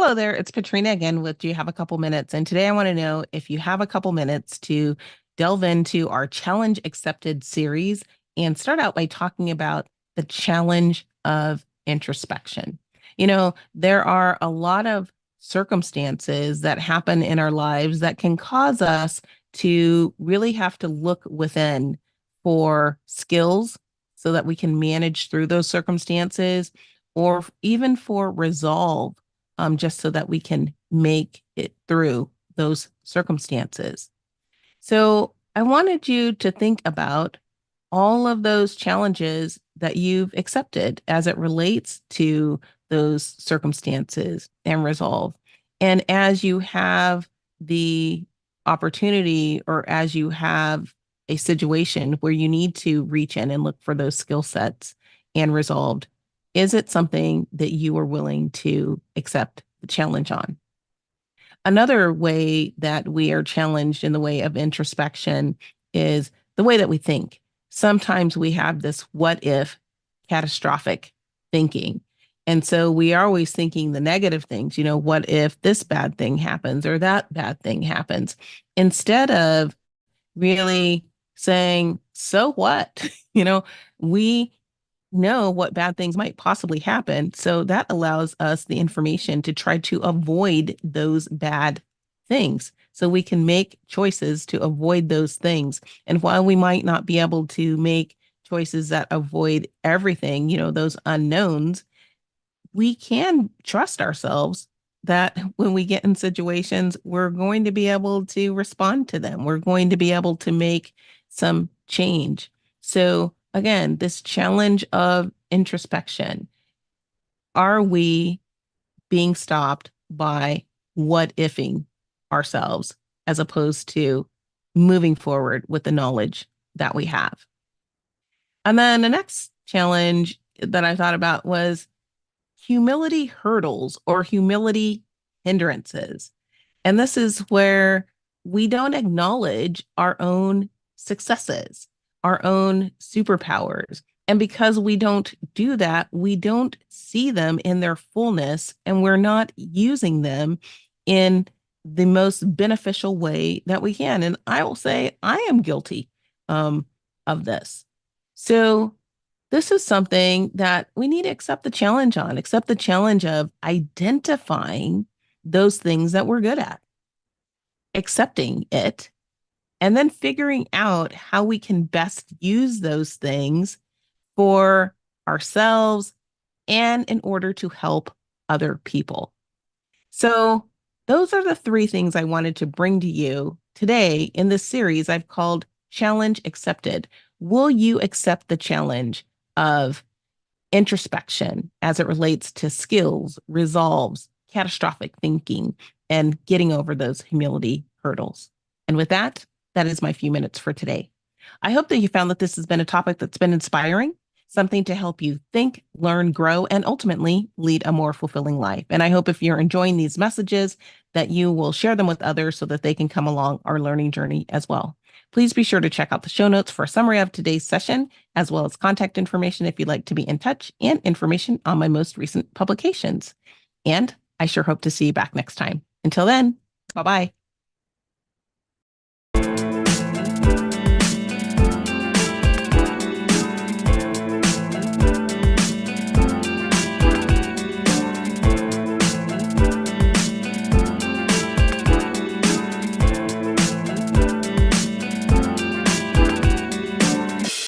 Hello there, it's Katrina again with Do You Have a Couple Minutes? And today I want to know if you have a couple minutes to delve into our Challenge Accepted series and start out by talking about the challenge of introspection. There are a lot of circumstances that happen in our lives that can cause us to really have to look within for skills so that we can manage through those circumstances or even for resolve just so that we can make it through those circumstances. So I wanted you to think about all of those challenges that you've accepted as it relates to those circumstances and resolve. And as you have the opportunity or as you have a situation where you need to reach in and look for those skill sets and resolved, is it something that you are willing to accept the challenge on? Another way that we are challenged in the way of introspection is the way that we think. Sometimes we have this what if catastrophic thinking. And so we are always thinking the negative things, what if this bad thing happens or that bad thing happens, instead of really saying, so what? We know what bad things might possibly happen. So that allows us the information to try to avoid those bad things. So we can make choices to avoid those things. And while we might not be able to make choices that avoid everything, those unknowns, we can trust ourselves that when we get in situations, we're going to be able to respond to them. We're going to be able to make some change. So again, this challenge of introspection, are we being stopped by what ifing ourselves as opposed to moving forward with the knowledge that we have? And then the next challenge that I thought about was humility hurdles or humility hindrances. And this is where we don't acknowledge our own successes, our own superpowers. And because we don't do that, we don't see them in their fullness and we're not using them in the most beneficial way that we can. And I will say I am guilty of this. So this is something that we need to accept the challenge on, accept the challenge of identifying those things that we're good at, accepting it, and then figuring out how we can best use those things for ourselves and in order to help other people. So those are the three things I wanted to bring to you today in this series I've called Challenge Accepted. Will you accept the challenge of introspection as it relates to skills, resolves, catastrophic thinking, and getting over those humility hurdles? And with that, that is my few minutes for today. I hope that you found that this has been a topic that's been inspiring, something to help you think, learn, grow, and ultimately lead a more fulfilling life. And I hope if you're enjoying these messages that you will share them with others so that they can come along our learning journey as well. Please be sure to check out the show notes for a summary of today's session, as well as contact information if you'd like to be in touch and information on my most recent publications. And I sure hope to see you back next time. Until then, bye-bye.